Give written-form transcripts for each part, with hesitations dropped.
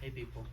Hey people.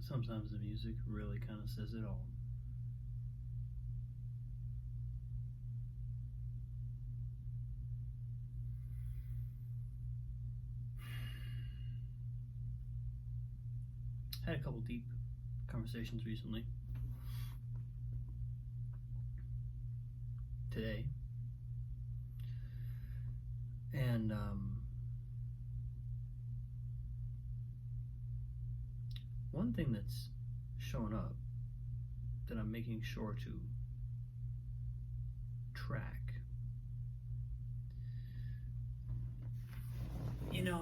Sometimes the music really kind of says it all. I had a couple deep conversations recently. Today. And one thing that's shown up that I'm making sure to track,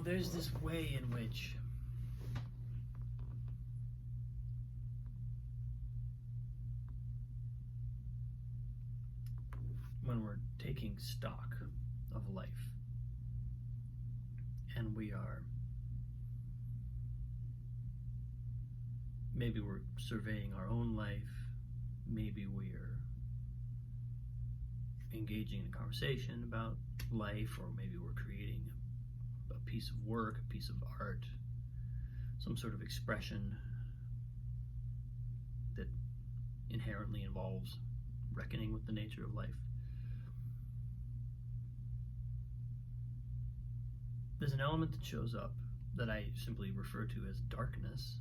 there's this way in which when we're taking stock of life and maybe we're surveying our own life, maybe we're engaging in a conversation about life, or maybe we're creating a piece of work, a piece of art, some sort of expression that inherently involves reckoning with the nature of life. There's an element that shows up that I simply refer to as darkness.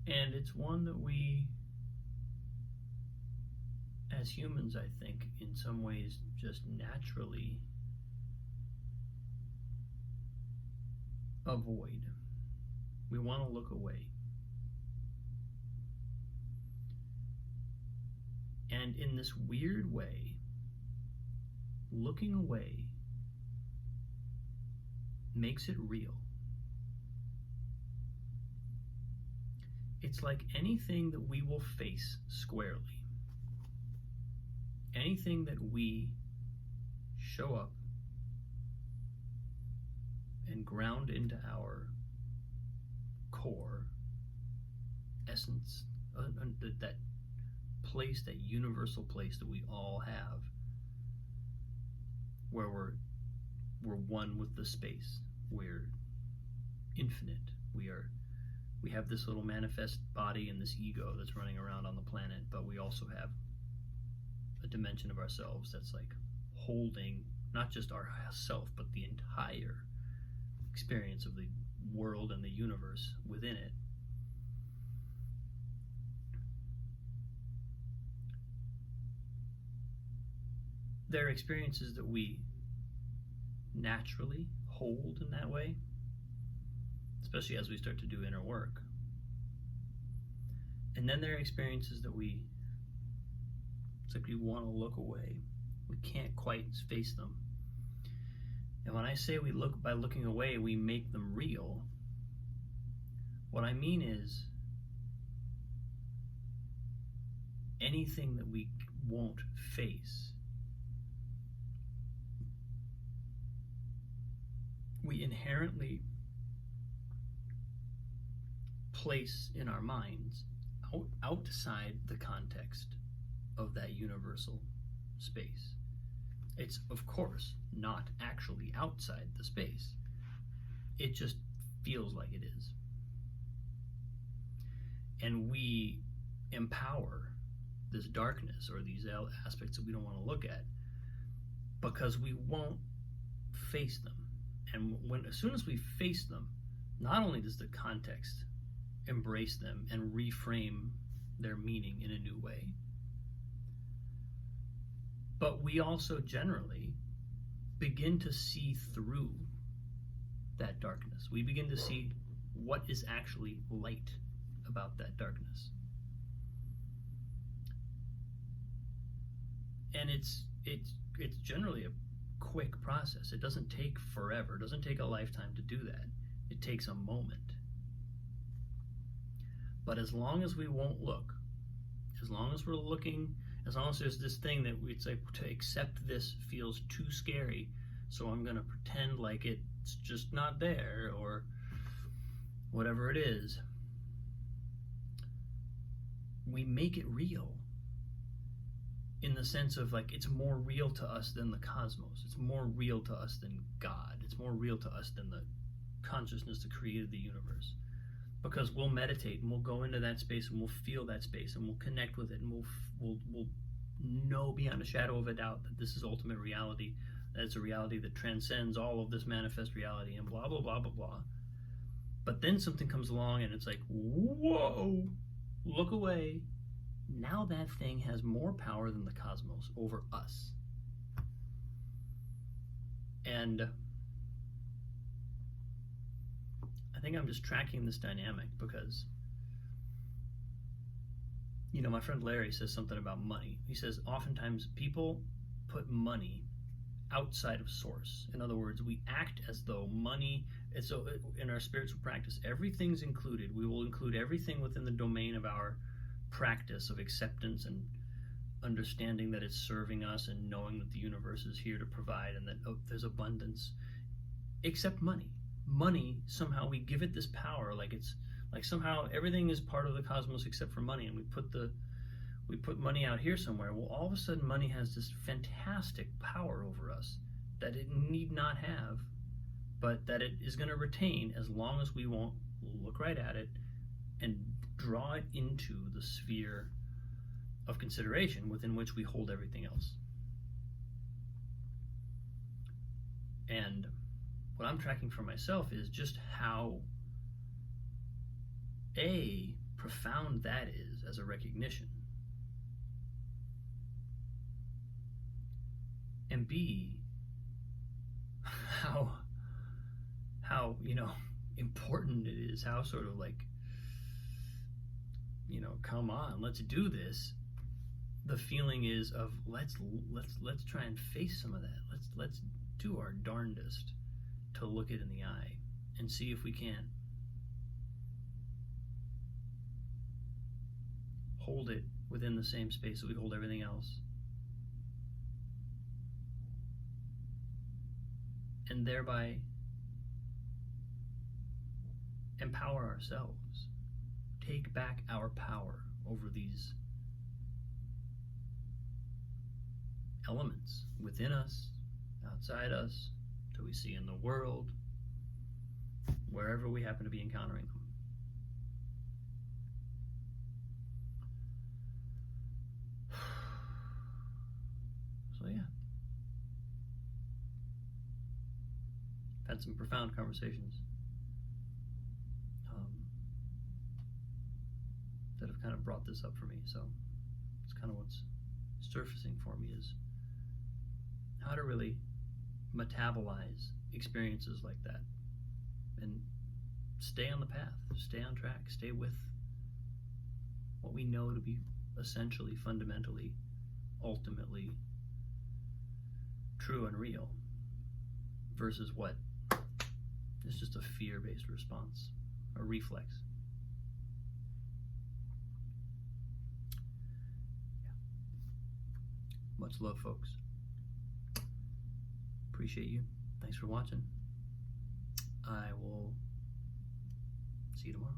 And it's one that we, as humans, I think, in some ways just naturally avoid. We want to look away. And in this weird way, looking away makes it real. It's like anything that we will face squarely, anything that we show up and ground into our core essence, that place, that universal place that we all have, where we're one with the space, we're infinite, we have this little manifest body and this ego that's running around on the planet, but we also have a dimension of ourselves that's like holding not just our self, but the entire experience of the world and the universe within it. There are experiences that we naturally hold in that way, especially as we start to do inner work. And then there are experiences that it's like we want to look away. We can't quite face them. And when I say by looking away, we make them real, what I mean is anything that we won't face, we inherently place in our minds outside the context of that universal space. It's, of course, not actually outside the space. It just feels like it is. And we empower this darkness or these aspects that we don't want to look at because we won't face them. And as soon as we face them, not only does the context embrace them and reframe their meaning in a new way, but we also generally begin to see through that darkness. We begin to see what is actually light about that darkness. And it's generally a quick process. It doesn't take forever. It doesn't take a lifetime to do that. It takes a moment. But as long as we won't look, as long as we're looking, as long as there's this thing that it's like, to accept this feels too scary, so I'm going to pretend like it's just not there, or whatever it is, we make it real. In the sense of like, it's more real to us than the cosmos. It's more real to us than God. It's more real to us than the consciousness that created the universe. Because we'll meditate and we'll go into that space and we'll feel that space and we'll connect with it and we'll know beyond a shadow of a doubt that this is ultimate reality, that it's a reality that transcends all of this manifest reality and blah, blah, blah, blah, blah. But then something comes along and it's like, whoa, look away. Now that thing has more power than the cosmos over us. And I think I'm just tracking this dynamic because, you know, my friend Larry says something about money. He says oftentimes people put money outside of source. In other words, we act as though money, and so in our spiritual practice, everything's included. We will include everything within the domain of our practice of acceptance and understanding that it's serving us and knowing that the universe is here to provide and that there's abundance, except money. Money, somehow we give it this power, like it's like somehow everything is part of the cosmos except for money, and we put money out here somewhere. Well, all of a sudden money has this fantastic power over us that it need not have, but that it is going to retain as long as we won't look right at it and draw it into the sphere of consideration within which we hold everything else. And what I'm tracking for myself is just how profound that is as a recognition, and B, how important it is, how sort of like, come on, let's do this. The feeling is of let's try and face some of that. Let's do our darndest to look it in the eye and see if we can hold it within the same space that we hold everything else, and thereby empower ourselves, take back our power over these elements within us, outside us, that we see in the world, wherever we happen to be encountering them. So yeah, I've had some profound conversations that have kind of brought this up for me. So it's kind of what's surfacing for me is how to really metabolize experiences like that and stay on the path, stay on track, stay with what we know to be essentially, fundamentally, ultimately true and real, versus what is just a fear-based response, a reflex. Yeah. Much love, folks. Appreciate you. Thanks for watching. I will see you tomorrow.